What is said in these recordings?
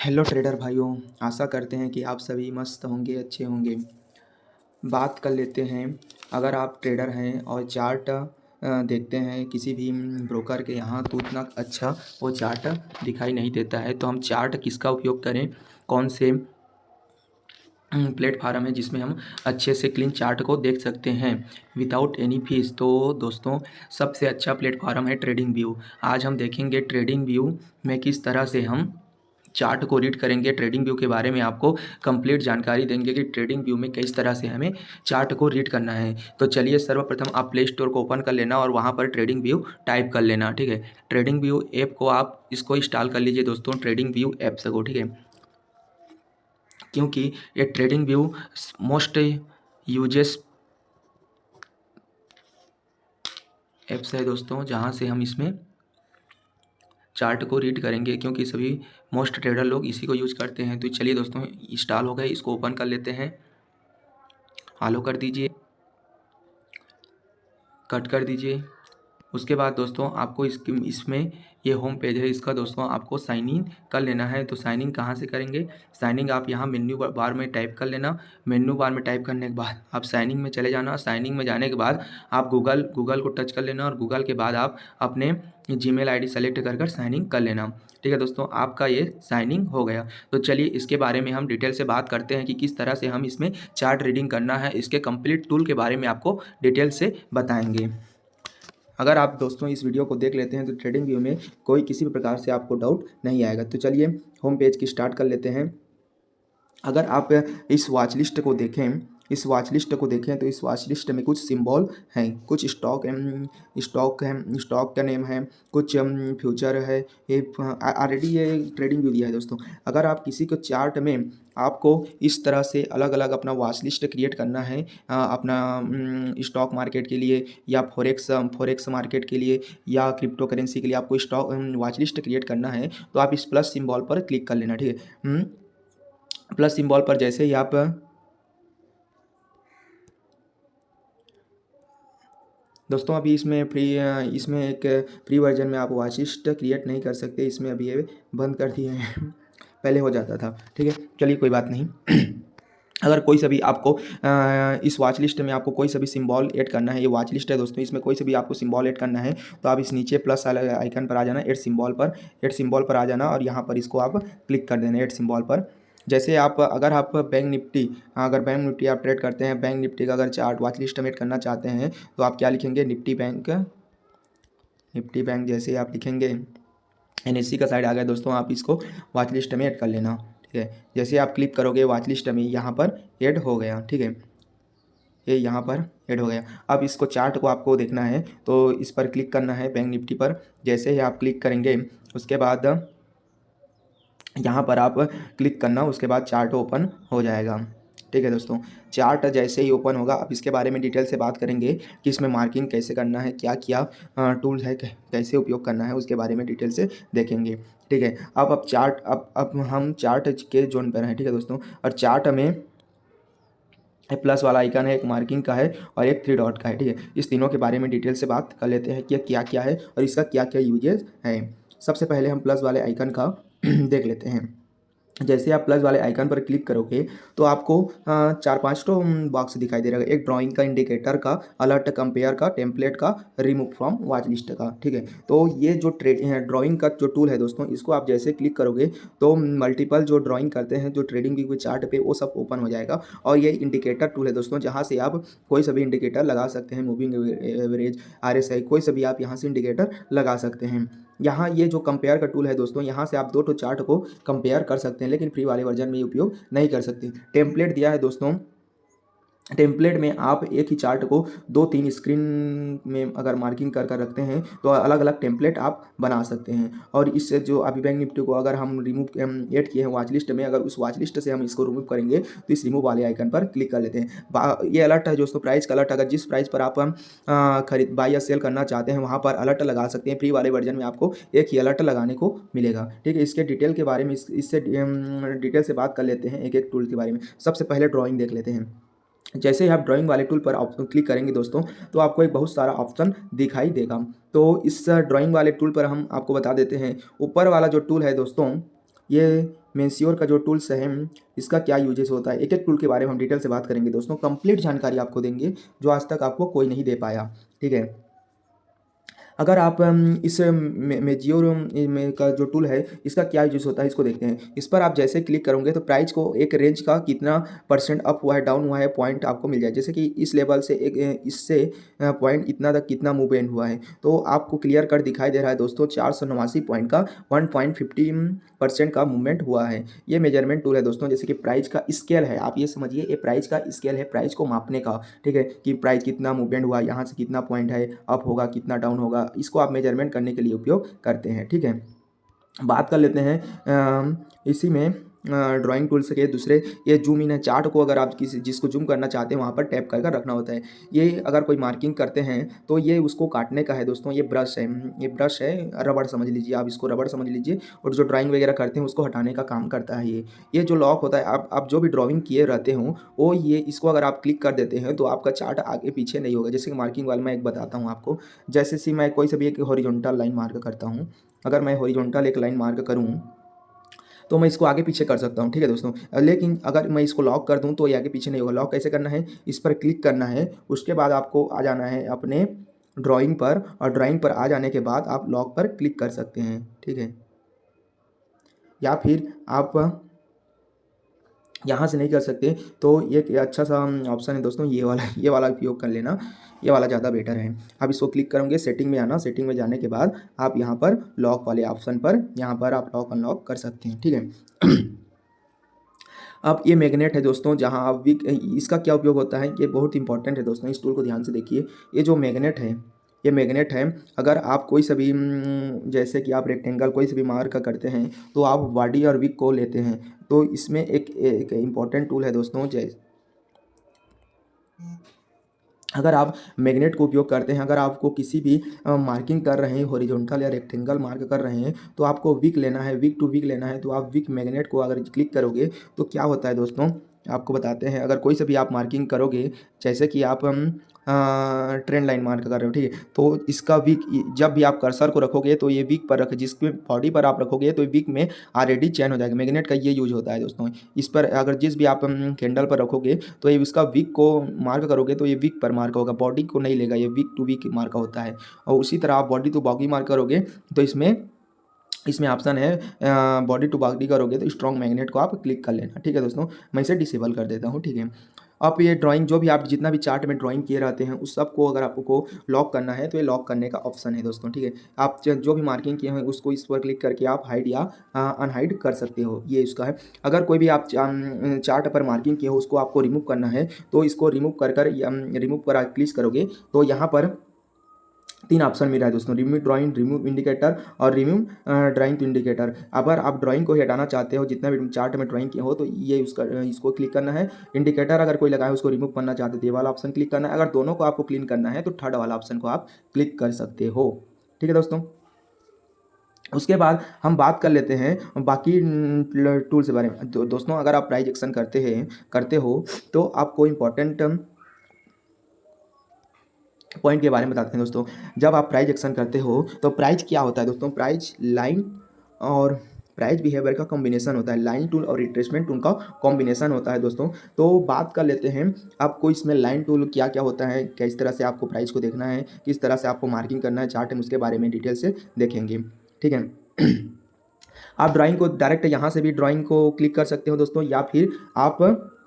Hello trader भाइयों, आशा करते हैं कि आप सभी मस्त होंगे, अच्छे होंगे। बात कर लेते हैं। अगर आप ट्रेडर हैं और चार्ट देखते हैं किसी भी ब्रोकर के यहाँ, तो उतना अच्छा वो चार्ट दिखाई नहीं देता है। तो हम चार्ट किसका उपयोग करें, कौन से प्लेटफार्म है जिसमें हम अच्छे से क्लीन चार्ट को देख सकते हैं विदाउट एनी फीस। तो दोस्तों, सबसे अच्छा प्लेटफार्म है ट्रेडिंग व्यू। आज हम देखेंगे ट्रेडिंग व्यू में किस तरह से हम चार्ट को रीड करेंगे। ट्रेडिंग व्यू के बारे में आपको कंप्लीट जानकारी देंगे कि ट्रेडिंग व्यू में किस तरह से हमें चार्ट को रीड करना है। तो चलिए, सर्वप्रथम आप प्ले स्टोर को ओपन कर लेना और वहाँ पर ट्रेडिंग व्यू टाइप कर लेना। ठीक है, ट्रेडिंग व्यू ऐप को आप इसको इंस्टॉल कर लीजिए दोस्तों, ट्रेडिंग व्यू ऐप्स को। ठीक है, क्योंकि ये trading view most uses apps है दोस्तों, जहाँ से हम इसमें चार्ट को रीड करेंगे, क्योंकि सभी मोस्ट ट्रेडर लोग इसी को यूज करते हैं। तो चलिए दोस्तों, इंस्टॉल हो गए, इसको ओपन कर लेते हैं। फॉलो कर दीजिए, कट कर दीजिए। उसके बाद दोस्तों, आपको इसमें ये होम पेज है इसका दोस्तों, आपको साइन इन कर लेना है। तो साइन इन कहाँ से करेंगे? साइन इन आप यहाँ मेन्यू बार में टाइप कर लेना। मेन्यू बार में टाइप करने के बाद आप साइन इन में चले जाना। साइन इन में जाने के बाद आप गूगल को टच कर लेना और गूगल के बाद आप अपने जीमेल आईडी सेलेक्ट कर साइन इन कर लेना। ठीक है दोस्तों, आपका ये साइन इन हो गया। तो चलिए, इसके बारे में हम डिटेल से बात करते हैं कि किस तरह से हम इसमें चार्ट रीडिंग करना है। इसके कंप्लीट टूल के बारे में आपको डिटेल से बताएंगे। अगर आप दोस्तों इस वीडियो को देख लेते हैं तो ट्रेडिंग व्यू में कोई किसी भी प्रकार से आपको डाउट नहीं आएगा। तो चलिए, होम पेज की स्टार्ट कर लेते हैं। अगर आप इस वॉच लिस्ट को देखें, तो इस वॉच लिस्ट में कुछ सिंबल हैं, कुछ स्टॉक का नेम है, कुछ फ्यूचर है। ये ऑलरेडी ये ट्रेडिंग व्यू दिया है दोस्तों। अगर आप किसी को चार्ट में आपको इस तरह से अलग अलग अपना वॉच लिस्ट क्रिएट करना है, अपना स्टॉक मार्केट के लिए या फॉरेक्स मार्केट के लिए या क्रिप्टो करेंसी के लिए आपको स्टॉक वॉच लिस्ट क्रिएट करना है, तो आप इस प्लस सिंबल पर क्लिक कर लेना। ठीक है, प्लस सिंबल पर जैसे ही आप दोस्तों, अभी इसमें एक फ्री वर्जन में आप वॉच लिस्ट क्रिएट नहीं कर सकते, इसमें अभी ये बंद कर दिए हैं। पहले हो जाता था। ठीक है, चलिए कोई बात नहीं। अगर कोई सा भी आपको इस वॉच लिस्ट में आपको कोई सा भी सिंबल ऐड करना है, ये वॉच लिस्ट है दोस्तों, इसमें कोई सा भी आपको सिंबल ऐड करना है, तो आप इस नीचे प्लस वाले आइकन पर आ जाना, ऐड सिंबल पर आ जाना और यहाँ पर इसको आप क्लिक कर देना, ऐड सिंबल पर। जैसे आप अगर आप बैंक निफ्टी आप ट्रेड करते हैं, बैंक निफ्टी का अगर चार्ट वॉच लिस्ट में ऐड करना चाहते हैं, तो आप क्या लिखेंगे? निफ्टी बैंक जैसे आप लिखेंगे, NSE का साइड आ गया दोस्तों, आप इसको वॉच लिस्ट में ऐड कर लेना। ठीक है, जैसे आप क्लिक करोगे वॉच लिस्ट में, यहाँ पर ऐड हो गया। ठीक है, ये यहाँ पर ऐड हो गया। अब इसको चार्ट को आपको देखना है तो इस पर क्लिक करना है, बैंक निफ्टी पर। जैसे ही आप क्लिक करेंगे उसके बाद यहाँ पर आप क्लिक करना, उसके बाद चार्ट ओपन हो जाएगा। ठीक है दोस्तों, चार्ट जैसे ही ओपन होगा, अब इसके बारे में डिटेल से बात करेंगे कि इसमें मार्किंग कैसे करना है, क्या क्या टूल्स है, कैसे उपयोग करना है, उसके बारे में डिटेल से देखेंगे। ठीक है, अब हम चार्ट के जोन पर हैं। ठीक है दोस्तों, और चार्ट में प्लस वाला आइकन है, एक मार्किंग का है और एक 3 डॉट का है। ठीक है, इस तीनों के बारे में डिटेल से बात कर लेते हैं कि क्या क्या है और इसका क्या क्या यूजेस है। सबसे पहले हम प्लस वाले आइकन का देख लेते हैं। जैसे आप प्लस वाले आइकन पर क्लिक करोगे तो आपको 4-5 तो बॉक्स दिखाई दे रहा है। एक ड्राइंग का, इंडिकेटर का, अलर्ट, कंपेयर का, टेम्पलेट का, रिमूव फ्रॉम वॉच लिस्ट का। ठीक है, तो ये जो ड्राइंग का जो टूल है दोस्तों, इसको आप जैसे क्लिक करोगे तो मल्टीपल जो ड्राइंग करते हैं जो ट्रेडिंग व्यू चार्ट पे, वो सब ओपन हो जाएगा। और ये इंडिकेटर टूल है दोस्तों, जहाँ से आप कोई सा भी इंडिकेटर लगा सकते हैं, मूविंग एवरेज, RSI, कोई सा भी आप यहाँ से इंडिकेटर लगा सकते हैं। यहाँ ये जो कंपेयर का टूल है दोस्तों, यहाँ से आप 2 चार्ट को कंपेयर कर सकते हैं, लेकिन फ्री वाले वर्जन में ये उपयोग नहीं कर सकते। टेम्पलेट दिया है दोस्तों, टेम्पलेट में आप एक ही चार्ट को 2-3 स्क्रीन में अगर मार्किंग कर रखते हैं तो अलग अलग टेम्पलेट आप बना सकते हैं। और इससे जो अभी बैंक निफ्टी को अगर हम ऐड किए हैं वॉच लिस्ट में, अगर उस वॉच लिस्ट से हम इसको रिमूव करेंगे तो इस रिमूव वाले आइकन पर क्लिक कर लेते हैं। ये अलर्ट है दोस्तों, प्राइस का अलर्ट। अगर जिस प्राइस पर आप खरीद बाई या सेल करना चाहते हैं वहाँ पर अलर्ट लगा सकते हैं। फ्री वाले वर्जन में आपको एक ही अलर्ट लगाने को मिलेगा। ठीक है, इसके डिटेल के बारे में इससे डिटेल से बात कर लेते हैं, एक एक टूल के बारे में। सबसे पहले ड्राइंग देख लेते हैं। जैसे ही आप ड्राइंग वाले टूल पर क्लिक करेंगे दोस्तों, तो आपको एक बहुत सारा ऑप्शन दिखाई देगा। तो इस ड्राइंग वाले टूल पर हम आपको बता देते हैं, ऊपर वाला जो टूल है दोस्तों, ये मेंश्योर का जो टूल्स है इसका क्या यूजेस होता है, एक एक टूल के बारे में हम डिटेल से बात करेंगे दोस्तों। कंप्लीट जानकारी आपको देंगे जो आज तक आपको कोई नहीं दे पाया, ठीक है। अगर आप इस मेजियोर में का जो टूल है इसका क्या यूज होता है इसको देखते हैं। इस पर आप जैसे क्लिक करोगे तो प्राइस को एक रेंज का कितना परसेंट अप हुआ है डाउन हुआ है पॉइंट आपको मिल जाए। जैसे कि इस लेवल से एक इससे पॉइंट इतना तक कितना मूवमेंट हुआ है तो आपको क्लियर कट दिखाई दे रहा है दोस्तों। 489 पॉइंट का 1.50% का मूवमेंट हुआ है। ये मेजरमेंट टूल है दोस्तों। जैसे कि प्राइस का स्केल है, आप ये समझिए ये प्राइस का स्केल है, प्राइस को मापने का, ठीक है, कि प्राइस कितना मूवमेंट हुआ, यहाँ से कितना पॉइंट है अप होगा कितना डाउन होगा, इसको आप मेजरमेंट करने के लिए उपयोग करते हैं, ठीक है। बात कर लेते हैं इसी में ड्राइंग टूल्स के दूसरे, ये जूम इन है। चार्ट को अगर आप किसी जिसको जूम करना चाहते हैं वहाँ पर टैप कर रखना होता है। ये अगर कोई मार्किंग करते हैं तो ये उसको काटने का है दोस्तों। ये ब्रश है, ये ब्रश है, रबड़ समझ लीजिए, आप इसको रबड़ समझ लीजिए। और जो ड्राइंग वगैरह करते हैं उसको हटाने का काम करता है ये जो लॉक होता है। आप जो भी ड्राइंग किए रहते हो वो ये इसको अगर आप क्लिक कर देते हैं तो आपका चार्ट आगे पीछे नहीं होगा। जैसे कि मार्किंग वाला मैं एक बताता हूँ आपको। जैसे कि मैं कोई से भी एक हॉरिजॉन्टल लाइन मार्क करता हूँ, अगर मैं हॉरिजॉन्टल एक लाइन मार्क करूँ तो मैं इसको आगे पीछे कर सकता हूँ, ठीक है दोस्तों। लेकिन अगर मैं इसको लॉक कर दूँ तो ये आगे पीछे नहीं होगा। लॉक कैसे करना है, इस पर क्लिक करना है, उसके बाद आपको आ जाना है अपने ड्राइंग पर, और ड्राइंग पर आ जाने के बाद आप लॉक पर क्लिक कर सकते हैं, ठीक है। या फिर आप यहाँ से नहीं कर सकते तो एक अच्छा सा ऑप्शन है दोस्तों, ये वाला उपयोग कर लेना, ये वाला ज़्यादा बेटर है। आप इसको क्लिक करोगे, सेटिंग में आना, सेटिंग में जाने के बाद आप यहाँ पर लॉक वाले ऑप्शन पर यहाँ पर आप लॉक अनलॉक कर सकते हैं, ठीक है। अब ये मैग्नेट है दोस्तों, जहाँ आप इसका क्या उपयोग होता है, ये बहुत इंपॉर्टेंट है दोस्तों। इस टूल को ध्यान से देखिए। ये जो मैग्नेट है, ये मैग्नेट है, अगर आप कोई सा भी जैसे कि आप रेक्टेंगल कोई से भी मार्क करते हैं तो आप बॉडी और विक को लेते हैं। तो इसमें एक इम्पॉर्टेंट टूल है दोस्तों। जैसे अगर आप मैग्नेट को उपयोग करते हैं, अगर आपको किसी भी मार्किंग कर रहे हैं, हॉरिजॉन्टल या रेक्टेंगल मार्क कर रहे हैं, तो आपको विक लेना है, विक टू विक लेना है। तो आप विक मैग्नेट को अगर क्लिक करोगे तो क्या होता है दोस्तों, आपको बताते हैं। अगर कोई से भी आप मार्किंग करोगे, जैसे कि आप ट्रेंड लाइन मार्क कर रहे हो, ठीक है, तो इसका विक जब भी आप कर्सर को रखोगे तो ये विक पर रख, जिसके बॉडी पर आप रखोगे तो विक में ऑलरेडी चेंज हो जाएगा। मैग्नेट का ये यूज होता है दोस्तों। इस पर अगर जिस भी आप कैंडल पर रखोगे तो ये उसका विक को मार्क करोगे तो ये विक पर मार्क होगा, बॉडी को नहीं लेगा, ये विक टू विक मार्क होता है। और उसी तरह आप बॉडी टू बॉडी मार्क करोगे तो इसमें ऑप्शन है बॉडी टू बॉडी करोगे तो स्ट्रॉन्ग मैग्नेट को आप क्लिक कर लेना, ठीक है दोस्तों। मैं इसे डिसेबल कर देता हूँ, ठीक है। अब ये ड्राइंग जो भी आप जितना भी चार्ट में ड्राइंग किए रहते हैं उस सब को अगर आपको लॉक करना है तो ये लॉक करने का ऑप्शन है दोस्तों, ठीक है। आप जो भी मार्किंग किए हैं उसको इस पर क्लिक करके आप हाइड या अनहाइड कर सकते हो, ये इसका है। अगर कोई भी आप चार्ट पर मार्किंग किए हो उसको आपको रिमूव करना है तो इसको रिमूव रिमूव पर आप क्लिक करोगे तो यहाँ पर 3 ऑप्शन मिल रहा है दोस्तों, रिमूव ड्राइंग, रिमूव इंडिकेटर और रिमूव ड्राइंग टू इंडिकेटर। अगर आप ड्राइंग को हटाना चाहते हो, जितना भी चार्ट में ड्राइंग किया हो, तो ये इसको क्लिक करना है। इंडिकेटर अगर कोई लगाए उसको रिमूव करना चाहते हो तो ये वाला ऑप्शन क्लिक करना है। अगर दोनों को आपको क्लीन करना है तो थर्ड वाला ऑप्शन को आप क्लिक कर सकते हो, ठीक है दोस्तों। उसके बाद हम बात कर लेते हैं बाकी टूल्स के बारे में। दोस्तों अगर आप प्राइस एक्शन करते हो तो आपको इम्पोर्टेंट पॉइंट के बारे में बताते हैं दोस्तों। जब आप प्राइस एक्शन करते हो तो प्राइस क्या होता है दोस्तों, प्राइस लाइन और प्राइस बिहेवियर का कॉम्बिनेशन होता है। लाइन टूल और रिट्रेसमेंट टूल का कॉम्बिनेशन होता है दोस्तों। तो बात कर लेते हैं आपको इसमें लाइन टूल क्या क्या होता है, किस तरह से आपको प्राइस को देखना है, किस तरह से आपको मार्किंग करना है चार्ट में, उसके बारे में डिटेल से देखेंगे, ठीक है। आप ड्राइंग को डायरेक्ट यहाँ से भी ड्राइंग को क्लिक कर सकते हो दोस्तों, या फिर आप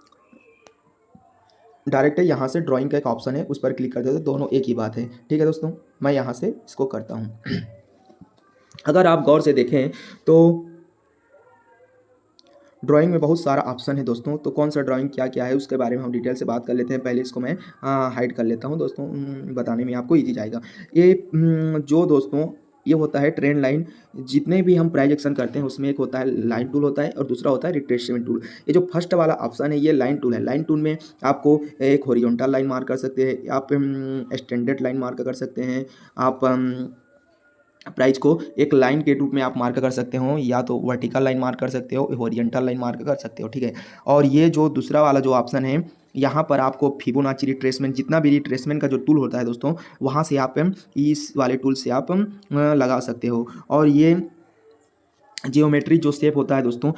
डायरेक्ट यहाँ से ड्राइंग का एक ऑप्शन है उस पर क्लिक कर देते हो, दोनों एक ही बात है, ठीक है दोस्तों। मैं यहाँ से इसको करता हूँ। अगर आप गौर से देखें तो ड्राइंग में बहुत सारा ऑप्शन है दोस्तों। तो कौन सा ड्राइंग क्या क्या है उसके बारे में हम डिटेल से बात कर लेते हैं। पहले इसको मैं हाइड कर लेता हूँ दोस्तों, बताने में आपको ईजी जाएगा। ये जो दोस्तों ये होता है ट्रेंड लाइन। जितने भी हम प्राइस एक्शन करते हैं उसमें एक होता है लाइन टूल होता है और दूसरा होता है रिट्रेसमेंट टूल। ये जो फर्स्ट वाला ऑप्शन है ये लाइन टूल है। लाइन टूल में आपको एक हॉरिजॉन्टल लाइन मार्क कर सकते हैं, आप स्टैंडर्ड लाइन मार्क कर सकते हैं, आप प्राइस को एक लाइन के रूप में आप मार्क कर सकते हो, या तो वर्टिकल लाइन मार्क कर सकते हो, हॉरिजॉन्टल लाइन मार्क कर सकते हो, ठीक है। और ये जो दूसरा वाला जो ऑप्शन है यहाँ पर आपको फिबोनाची रिट्रेसमेंट, जितना भी रिट्रेसमेंट का जो टूल होता है दोस्तों वहाँ से आप इस वाले टूल से आप लगा सकते हो। और ये जियोमेट्री जो शेप होता है दोस्तों,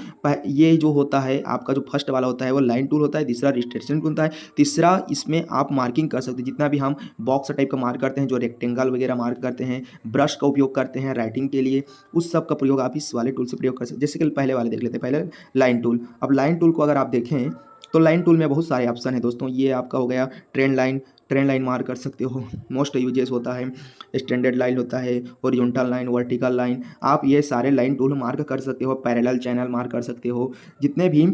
ये जो होता है आपका जो फर्स्ट वाला होता है वो लाइन टूल होता है, दूसरा रिस्ट्रिक्शन टूल होता है, तीसरा इसमें आप मार्किंग कर सकते हैं जितना भी हम बॉक्स टाइप का मार्क करते हैं, जो रेक्टेंगल वगैरह मार्क करते हैं, ब्रश का उपयोग करते हैं राइटिंग के लिए, उस सब का प्रयोग आप इस वाले टूल से प्रयोग कर सकते हैं। जैसे कि पहले वाले देख लेते हैं, पहले लाइन टूल। अब लाइन टूल को अगर आप देखें तो लाइन टूल में बहुत सारे ऑप्शन है दोस्तों। ये आपका हो गया ट्रेंड लाइन मार्क कर सकते हो, मोस्ट यूजेस होता है, स्टैंडर्ड लाइन होता है, हॉरिजॉन्टल लाइन, वर्टिकल लाइन, आप ये सारे लाइन टूल मार्क कर सकते हो, पैरेलल चैनल मार्क कर सकते हो, जितने भी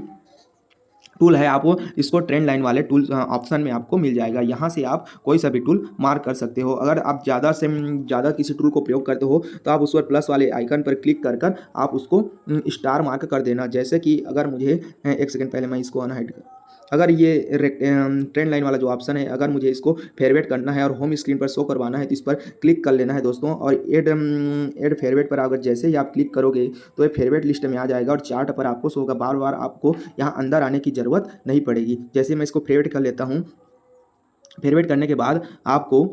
टूल है आप वो इसको ट्रेंड लाइन वाले टूल ऑप्शन में आपको मिल जाएगा। यहाँ से आप कोई सा भी टूल मार्क कर सकते हो। अगर आप ज़्यादा से ज़्यादा किसी टूल को प्रयोग करते हो तो आप उस पर प्लस वाले आइकन पर क्लिक कर कर आप उसको स्टार मार्क कर देना। जैसे कि अगर मुझे एक सेकंड पहले मैं इसको अनहाइड, अगर ये ट्रेंड लाइन वाला जो ऑप्शन है, अगर मुझे इसको फेवरेट करना है और होम स्क्रीन पर शो करवाना है तो इस पर क्लिक कर लेना है दोस्तों। और एड फेवरेट पर अगर जैसे ही आप क्लिक करोगे तो ये फेवरेट लिस्ट में आ जाएगा और चार्ट पर आपको शो होगा। बार बार आपको यहाँ अंदर आने की ज़रूरत नहीं पड़ेगी। जैसे मैं इसको फेवरेट कर लेता हूँ, फेवरेट करने के बाद आपको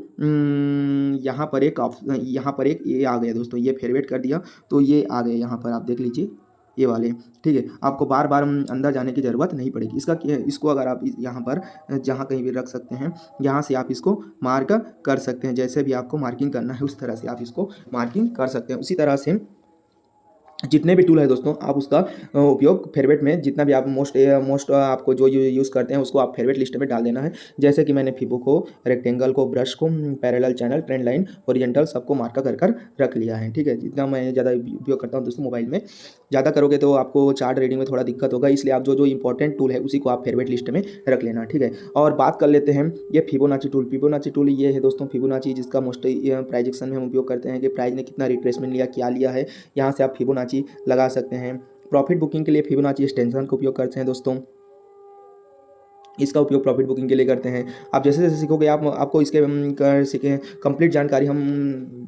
यहाँ पर एक ये आ गया दोस्तों, ये फेवरेट कर दिया तो ये आ गया यहाँ पर, आप देख लीजिए ये वाले, ठीक है। आपको बार बार अंदर जाने की ज़रूरत नहीं पड़ेगी। इसको अगर आप यहाँ पर जहाँ कहीं भी रख सकते हैं, यहाँ से आप इसको मार्क कर सकते हैं। जैसे भी आपको मार्किंग करना है उस तरह से आप इसको मार्किंग कर सकते हैं। उसी तरह से जितने भी टूल है दोस्तों आप उसका उपयोग फेवरेट में, जितना भी आप मोस्ट आपको जो यूज़ करते हैं उसको आप फेवरेट लिस्ट में डाल देना है। जैसे कि मैंने फिबो को, रेक्टेंगल को, ब्रश को, parallel channel, trend line, horizontal सबको मार्क कर कर रख लिया है, ठीक है। जितना मैं ज़्यादा उपयोग करता हूँ दोस्तों मोबाइल में, ज़्यादा करोगे तो आपको चार्ट रीडिंग में थोड़ा दिक्कत होगा, इसलिए आप जो इंपॉर्टेंट टूल है उसी को आप फेवरेट लिस्ट में रख लेना, ठीक है। और बात कर लेते हैं ये फिबोनाची टूल। फिबोनाची टूल ये है दोस्तों, फिबोनाची जिसका मोस्ट प्राइजेक्शन में हम उपयोग करते हैं कि प्राइस ने कितना रिट्रेसमेंट लिया, क्या लिया है, यहाँ से आप फिबोनाची लगा सकते हैं। प्रॉफिट बुकिंग के लिए फिबोनाची एक्सटेंशन का उपयोग करते हैं दोस्तों, इसका उपयोग प्रॉफिट बुकिंग के लिए करते हैं। आप जैसे जैसे सीखोगे आपको इसके सीखें कंप्लीट जानकारी हम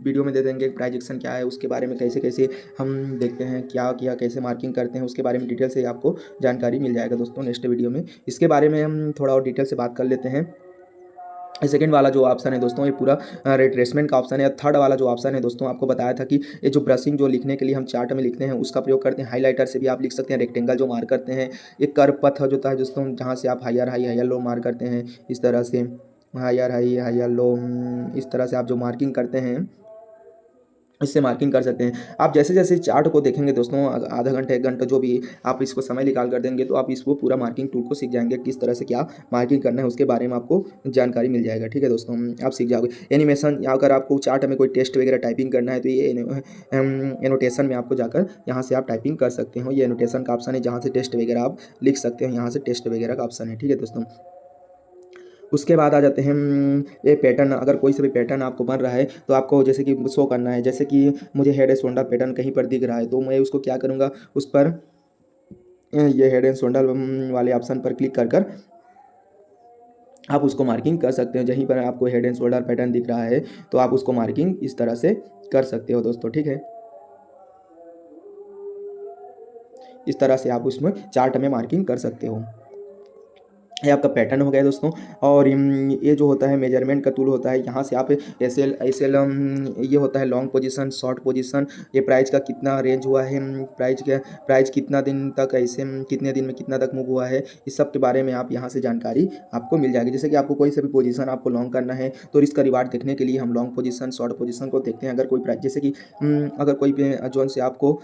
वीडियो में दे देंगे। प्राइजेक्शन क्या है, उसके बारे में कैसे कैसे हम देखते हैं, क्या किया, कैसे मार्किंग करते हैं, उसके बारे में डिटेल से आपको जानकारी मिल जाएगा दोस्तों नेक्स्ट वीडियो में। इसके बारे में हम थोड़ा और डिटेल से बात कर लेते हैं। सेकेंड वाला जो ऑप्शन है दोस्तों ये पूरा रिट्रेसमेंट का ऑप्शन है। थर्ड वाला जो ऑप्शन है दोस्तों आपको बताया था कि ये जो ब्रशिंग जो लिखने के लिए हम चार्ट में लिखते हैं उसका प्रयोग करते हैं। हाईलाइटर से भी आप लिख सकते हैं, रेक्टेंगल जो मार्क करते हैं, एक कर्व पथ होता है दोस्तों जहाँ से आप हायर लो मार्क करते हैं, इस तरह से हायर लो, इस तरह से आप जो मार्किंग करते हैं इससे मार्किंग कर सकते हैं। आप जैसे जैसे चार्ट को देखेंगे दोस्तों, आधा घंटे 1 घंटा जो भी आप इसको समय निकाल कर देंगे तो आप इसको पूरा मार्किंग टूल को सीख जाएंगे, किस तरह से क्या मार्किंग करना है उसके बारे में आपको जानकारी मिल जाएगा, ठीक है दोस्तों। आप सीख जाओगे एनिमेशन, या अगर आपको चार्ट में कोई टेस्ट वगैरह टाइपिंग करना है तो ये एनोटेशन में आपको जाकर यहाँ से आप टाइपिंग कर सकते हो। ये एनोटेशन का ऑप्शन है जहाँ से टेस्ट वगैरह आप लिख सकते हो, यहाँ से टेस्ट वगैरह का ऑप्शन है, ठीक है दोस्तों। उसके बाद आ जाते हैं ये पैटर्न। अगर कोई सा भी पैटर्न आपको बन रहा है तो आपको जैसे कि शो करना है, जैसे कि मुझे हेड एंड शोल्डर पैटर्न कहीं पर दिख रहा है तो मैं उसको क्या करूँगा, उस पर ये हेड एंड शोल्डर वाले ऑप्शन पर क्लिक कर कर आप उसको मार्किंग कर सकते हो। जहीं पर आपको हेड एंड शोल्डर पैटर्न दिख रहा है तो आप उसको मार्किंग इस तरह से कर सकते हो दोस्तों, ठीक है। इस तरह से आप उसमें चार्ट में मार्किंग कर सकते हो। ये आपका पैटर्न हो गया दोस्तों। और ये जो होता है मेजरमेंट का टूल होता है, यहाँ से आप एसएल ये होता है लॉन्ग पोजीशन, शॉर्ट पोजीशन, ये प्राइस का कितना रेंज हुआ है, प्राइस कितना दिन तक ऐसे कितने दिन में कितना तक मूव हुआ है, इस सब के बारे में आप यहाँ से जानकारी आपको मिल जाएगी। जैसे कि आपको कोई सा भी पोजीशन आपको लॉन्ग करना है तो इसका रिवार्ड देखने के लिए हम लॉन्ग पोजीशन, शॉर्ट पोजीशन को देखते हैं। अगर कोई प्राइस जैसे कि अगर कोई जोन से आपको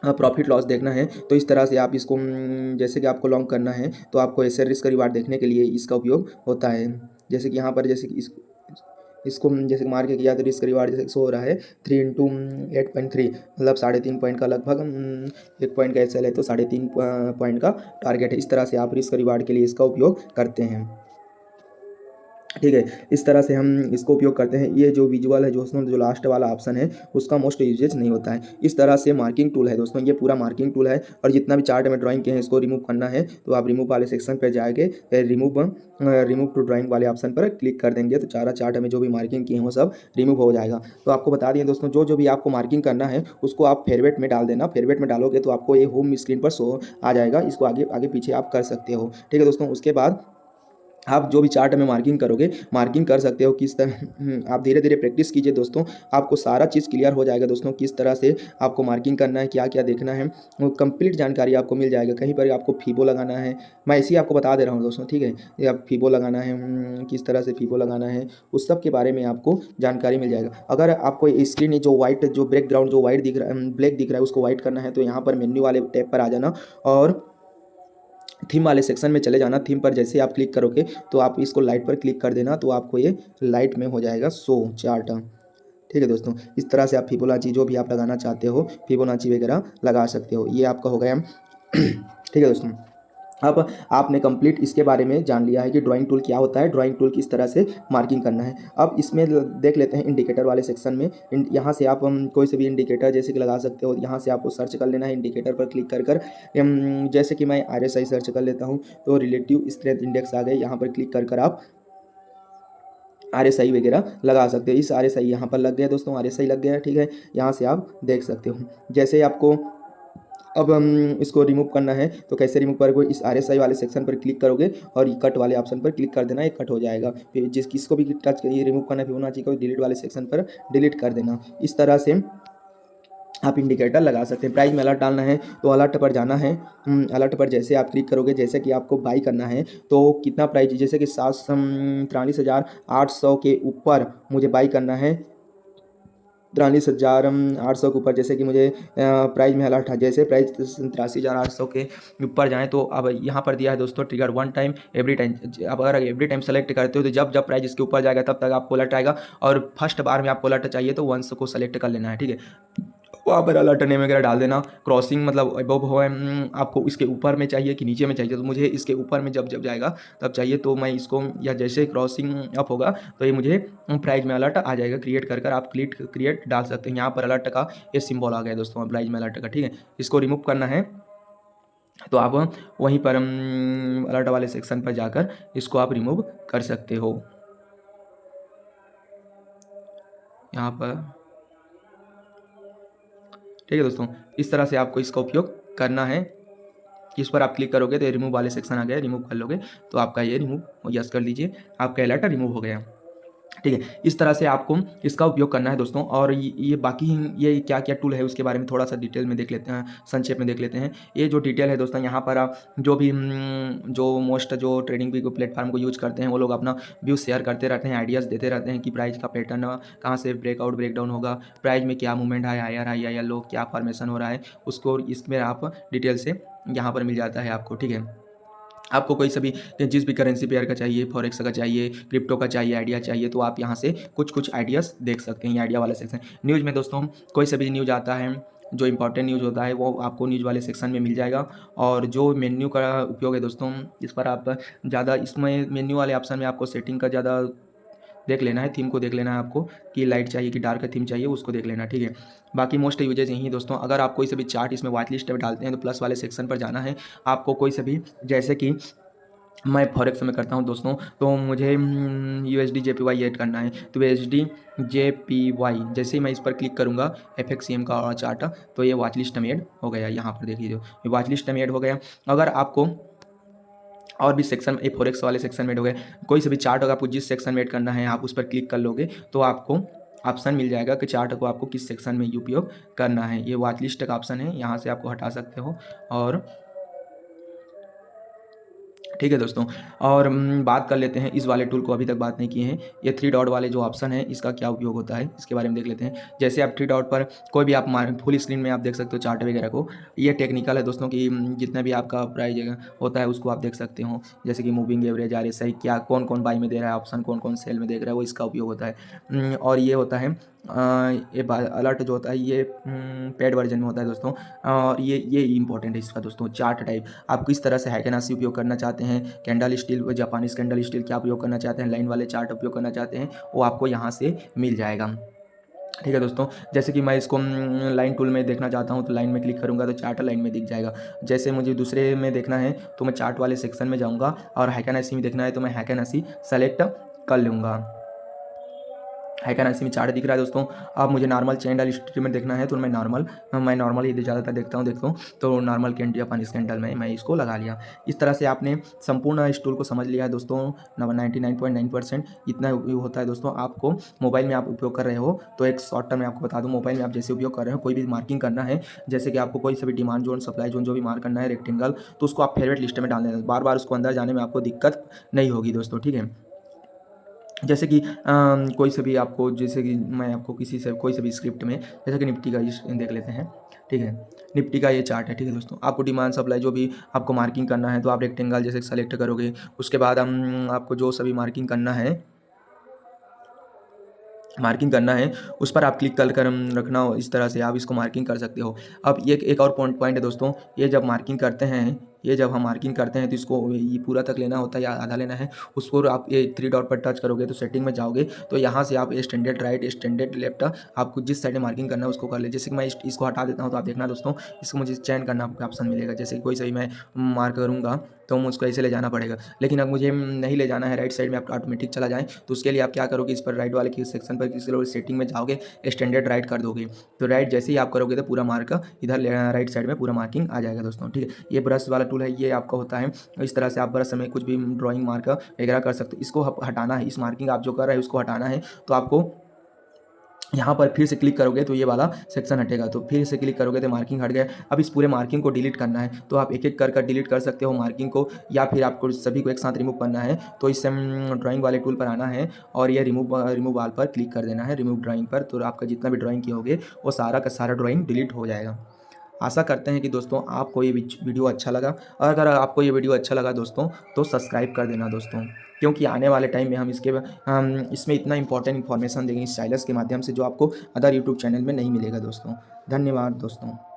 प्रॉफिट लॉस देखना है तो इस तरह से आप इसको जैसे कि आपको लॉन्ग करना है तो आपको ऐसे रिस्क रिवार्ड देखने के लिए इसका उपयोग होता है। जैसे कि यहाँ पर जैसे कि इसको जैसे मार के किया तो रिस्क रिवार्ड जैसे शो हो रहा है 3 × 8.3 मतलब 3.5 पॉइंट का लगभग 1 पॉइंट का एसएल है तो 3.5 पॉइंट का टारगेट है। इस तरह से आप रिस्क रिवार्ड के लिए इसका उपयोग करते हैं, ठीक है। इस तरह से हम इसको उपयोग करते हैं। ये जो विजुअल है दोस्तों, जो लास्ट वाला ऑप्शन है उसका मोस्ट यूजेज नहीं होता है। इस तरह से मार्किंग टूल है दोस्तों, ये पूरा मार्किंग टूल है। और जितना भी चार्ट में ड्राइंग किए हैं इसको रिमूव करना है तो आप रिमूव वाले सेक्शन पर जाएंगे, रिमूव टू ड्राइंग वाले ऑप्शन पर क्लिक कर देंगे तो सारा चार्ट में जो भी मार्किंग किए हैं वो सब रिमूव हो जाएगा। तो आपको बता दिए दोस्तों, जो भी आपको मार्किंग करना है उसको आप फेवरेट में डाल देना। फेवरेट में डालोगे तो आपको ये होम स्क्रीन पर शो आ जाएगा, इसको आगे आगे पीछे आप कर सकते हो, ठीक है दोस्तों। उसके बाद आप जो भी चार्ट में मार्किंग करोगे, मार्किंग कर सकते हो किस तरह। आप धीरे धीरे प्रैक्टिस कीजिए दोस्तों, आपको सारा चीज़ क्लियर हो जाएगा दोस्तों, किस तरह से आपको मार्किंग करना है, क्या क्या देखना है, वो कंप्लीट जानकारी आपको मिल जाएगा। कहीं पर आपको फीबो लगाना है, मैं इसी आपको बता दे रहा हूँ दोस्तों, ठीक है। ये आप फीबो लगाना है, किस तरह से फीबो लगाना है, उस सब के बारे में आपको जानकारी मिल जाएगा। अगर आपको स्क्रीन जो वाइट, जो बैकग्राउंड जो वाइट दिख रहा है, ब्लैक दिख रहा है, उसको वाइट करना है तो यहाँ पर मेन्यू वाले टैब पर आ जाना और थीम वाले सेक्शन में चले जाना। थीम पर जैसे आप क्लिक करोगे तो आप इसको लाइट पर क्लिक कर देना, तो आपको ये लाइट में हो जाएगा शो चार्ट। ठीक है दोस्तों, इस तरह से आप फिबोनाची जो भी आप लगाना चाहते हो, फिबोनाची वगैरह लगा सकते हो। ये आपका हो गया। ठीक है दोस्तों, अब आपने कंप्लीट इसके बारे में जान लिया है कि ड्राइंग टूल क्या होता है, ड्राइंग टूल किस तरह से मार्किंग करना है। अब इसमें देख लेते हैं इंडिकेटर वाले सेक्शन में। यहाँ से आप कोई से भी इंडिकेटर जैसे कि लगा सकते हो। यहाँ से आपको सर्च कर लेना है, इंडिकेटर पर क्लिक कर कर जैसे कि मैं RSI सर्च कर लेता हूँ तो रिलेटिव स्ट्रेंथ इंडेक्स आ गए। यहाँ पर क्लिक कर कर आप RSI वगैरह लगा सकते हो। इस RSI यहाँ पर लग गया दोस्तों, RSI लग गया, ठीक है। यहाँ से आप देख सकते हो। जैसे आपको अब इसको रिमूव करना है तो कैसे रिमूव करोगे, इस RSI वाले सेक्शन पर क्लिक करोगे और ये कट वाले ऑप्शन पर क्लिक कर देना, ये कट हो जाएगा। फिर जिस किसको भी टच ये रिमूव करना है फिबोनाची को डिलीट वाले सेक्शन पर डिलीट कर देना। इस तरह से आप इंडिकेटर लगा सकते हैं। प्राइस में अलर्ट डालना है तो अलर्ट पर जाना है। अलर्ट पर जैसे आप क्लिक करोगे, जैसे कि आपको बाई करना है तो कितना प्राइस, जैसे कि 43,800 के ऊपर मुझे बाई करना है, 43,800 के ऊपर। जैसे कि मुझे प्राइस में अलर्ट है, जैसे प्राइस 83,800 के ऊपर जाएँ तो अब यहाँ पर दिया है दोस्तों trigger one time every time. अब अगर एवरी टाइम सेलेक्ट करते हो तो जब जब प्राइस इसके ऊपर जाएगा तब तक आपको अलर्ट आएगा, और फर्स्ट बार में आपको अलर्ट चाहिए तो वंस को सेलेक्ट कर लेना है, ठीक है। वहाँ पर अलर्ट नेम वगैरह डाल देना। क्रॉसिंग मतलब अबव हो, आपको इसके ऊपर में चाहिए कि नीचे में चाहिए, तो मुझे इसके ऊपर में जब जब जाएगा तब चाहिए, तो मैं इसको, या जैसे क्रॉसिंग अप होगा तो ये मुझे प्राइस में अलर्ट आ जाएगा। क्रिएट कर आप क्रिएट डाल सकते हैं। यहाँ पर अलर्ट का ये सिंबल आ गया दोस्तों, प्राइस में अलर्ट का, ठीक है। इसको रिमूव करना है तो आप वहीं पर अलर्ट वाले सेक्शन पर जाकर इसको आप रिमूव कर सकते हो। यहाँ पर ठीक है दोस्तों, इस तरह से आपको इसका उपयोग करना है। इस पर आप क्लिक करोगे तो ये रिमूव वाले सेक्शन आ गया, रिमूव कर लोगे तो आपका ये रिमूव, यस कर लीजिए, आपका अलर्ट रिमूव हो गया, ठीक है। इस तरह से आपको इसका उपयोग करना है दोस्तों। और ये बाकी ये क्या क्या टूल है उसके बारे में थोड़ा सा डिटेल में देख लेते हैं, संक्षेप में देख लेते हैं। ये जो डिटेल है दोस्तों, यहाँ पर आप जो भी जो मोस्ट जो ट्रेडिंग भी प्लेटफॉर्म को यूज करते हैं वो लोग अपना व्यू शेयर करते रहते हैं, आइडियाज़ देते रहते हैं कि प्राइस का पैटर्न कहाँ से ब्रेकआउट ब्रेकडाउन होगा, प्राइस में क्या मूवमेंट है, हाई लो, क्या फॉर्मेशन हो रहा है, उसको इसमें आप डिटेल से यहाँ पर मिल जाता है आपको, ठीक है। आपको कोई सभी जिस भी करेंसी पेयर का चाहिए, फॉरेक्स का चाहिए, क्रिप्टो का चाहिए, आइडिया चाहिए, तो आप यहाँ से कुछ आइडियाज़ देख सकते हैं। आइडिया वाले सेक्शन न्यूज़ में दोस्तों, कोई सभी न्यूज़ आता है, जो इंपॉर्टेंट न्यूज़ होता है वो आपको न्यूज़ वाले सेक्शन में मिल जाएगा। और जो मेन्यू का उपयोग है दोस्तों, इस पर आप ज़्यादा, इसमें मेन्यू वाले ऑप्शन में आपको सेटिंग का ज़्यादा देख लेना है, थीम को देख लेना है आपको कि लाइट चाहिए कि डार्क थीम चाहिए, उसको देख लेना, ठीक है। बाकी मोस्ट यूजेज यही दोस्तों। अगर आप कोई से भी चार्ट इसमें वाइट लिस्ट में डालते हैं तो प्लस वाले सेक्शन पर जाना है आपको। कोई से भी, जैसे कि मैं फॉरेक्स में करता हूं दोस्तों, तो मुझे USD JPY ऐड करना है, तो USD JPY जैसे ही मैं इस पर क्लिक करूंगा FXCM का चार्ट, तो ये वॉच लिस्ट में ऐड हो गया। यहाँ पर देख लीजिए, ये वॉच लिस्ट में ऐड हो गया। अगर आपको और भी सेक्शन, ये फॉरेक्स वाले सेक्शन में ऐड हो गया, कोई से भी चार्ट अगर आपको जिस सेक्शन में ऐड करना है आप उस पर क्लिक कर लोगे तो आपको ऑप्शन मिल जाएगा कि चार्ट को आपको किस सेक्शन में उपयोग करना है। ये वॉच लिस्ट का ऑप्शन है, यहाँ से आपको हटा सकते हो। और ठीक है दोस्तों, और बात कर लेते हैं इस वाले टूल को, अभी तक बात नहीं किए हैं। ये 3 डॉट वाले जो ऑप्शन है इसका क्या उपयोग होता है इसके बारे में देख लेते हैं। जैसे आप 3 डॉट पर कोई भी आप फुल स्क्रीन में आप देख सकते हो चार्ट वगैरह को। ये टेक्निकल है दोस्तों कि जितना भी आपका प्राइस होता है उसको आप देख सकते हो, जैसे कि मूविंग एवरेज, RSI, क्या कौन कौन बाई में दे रहा है, ऑप्शन कौन कौन सेल में देख रहा है, वो इसका उपयोग होता है। और ये होता है ये अलर्ट जो होता है ये पेड वर्जन में होता है दोस्तों। और ये इंपॉर्टेंट है इसका दोस्तों। चार्ट टाइप आप किस तरह से हैकेनासी उपयोग करना चाहते हैं, candle steel, Japanese candle steel क्या उपयोग करना चाहते हैं, लाइन वाले चार्ट उपयोग करना चाहते हैं, वो आपको यहाँ से मिल जाएगा, ठीक है दोस्तों। जैसे कि मैं इसको लाइन टूल में देखना चाहता हूँ तो लाइन में क्लिक करूँगा तो चार्ट लाइन में दिख जाएगा। जैसे मुझे दूसरे में देखना है तो मैं चार्ट वाले सेक्शन में जाऊँगा, और हैकेनासी में देखना है तो मैं हैकेनासी सेलेक्ट कर लूँगा। आइकन में चार्ट दिख रहा है दोस्तों। अब मुझे नॉर्मल चेन डाल हिस्ट्री में देखना है तो मैं नॉर्मल ही ज़्यादातर देखता हूँ तो नॉर्मल कैंडल या पनिश कैंडल में मैं इसको लगा लिया। इस तरह से आपने संपूर्ण इस टूल को समझ लिया है दोस्तों। 99.9% इतना उपयोग होता है दोस्तों। आपको मोबाइल में आप उपयोग कर रहे हो तो एक शॉर्ट टर्म में आपको बता दूँ, मोबाइल में आप जैसे उपयोग कर रहे हो, कोई भी मार्किंग करना है, जैसे कि आपको कोई सा भी डिमांड जोन, सप्लाई जोन जो भी मार्क करना है रेक्टेंगल, तो उसको आप फेवरेट लिस्ट में डाल देना। बार बार उसको अंदर जाने में आपको दिक्कत नहीं होगी दोस्तों, ठीक है। जैसे कि कोई से भी आपको, जैसे कि मैं आपको किसी से कोई से भी स्क्रिप्ट में, जैसे कि निफ्टी का देख लेते हैं, ठीक है। निफ्टी का ये चार्ट है, ठीक है दोस्तों। आपको डिमांड सप्लाई जो भी आपको मार्किंग करना है तो आप रेक्टेंगल जैसे सेलेक्ट करोगे। उसके बाद आपको जो सभी मार्किंग करना है उस पर आप क्लिक कर रखना हो। इस तरह से आप इसको मार्किंग कर सकते हो। अब ये एक और पॉइंट है दोस्तों, ये जब मार्किंग करते हैं, जब हम मार्किंग करते हैं तो इसको ये पूरा तक लेना होता है या आधा लेना है। उसको आप ये 3 डॉट पर टच करोगे तो सेटिंग में जाओगे तो यहाँ से आप स्टैंडर्ड राइट, स्टैंडर्ड लेफ्ट, आपको जिस साइड में मार्किंग करना है उसको कर ले। जैसे कि मैं इसको हटा देता हूँ तो आप देखना दोस्तों, इसको मुझे चयन करना का ऑप्शन मिलेगा। जैसे कि कोई सही मैं मार्क करूँगा तो मुझको ऐसे ले जाना पड़ेगा, लेकिन अब मुझे नहीं ले जाना है, राइट साइड में आप ऑटोमेटिक चला जाए तो उसके लिए आप क्या करोगे, इस पर राइट वाले की सेक्शन पर किसी लोग सेटिंग में जाओगे, स्टैंडर्ड राइट कर दोगे तो राइट जैसे ही आप करोगे तो पूरा मार्क इधर राइट साइड में पूरा मार्किंग आ जाएगा दोस्तों, ठीक है। ये ब्रश वाला टूल है, ये आपका होता है। इस तरह से आप ब्रश में कुछ भी ड्राइंग मार्क वगैरह कर सकते हो। इसको हटाना है, इस मार्किंग आप जो कर रहे हैं उसको हटाना है तो आपको यहाँ पर फिर से क्लिक करोगे तो ये वाला सेक्शन हटेगा, तो फिर से क्लिक करोगे तो मार्किंग हट गया। अब इस पूरे मार्किंग को डिलीट करना है तो आप एक एक कर डिलीट कर सकते हो मार्किंग को, या फिर आपको सभी को एक साथ रिमूव करना है तो इस ड्राइंग वाले टूल पर आना है और ये रिमूव वाल पर क्लिक कर देना है, रिमूव ड्राइंग पर। तो आपका जितना भी ड्राइंग किए होगे वो सारा का सारा ड्राइंग डिलीट हो जाएगा। आशा करते हैं कि दोस्तों आपको ये वीडियो अच्छा लगा, और अगर आपको ये वीडियो अच्छा लगा दोस्तों तो सब्सक्राइब कर देना दोस्तों, क्योंकि आने वाले टाइम में हम इसमें इतना इंपॉर्टेंट इन्फॉर्मेशन देंगे स्टाइलस के माध्यम से जो आपको अदर यूट्यूब चैनल में नहीं मिलेगा दोस्तों। धन्यवाद दोस्तों।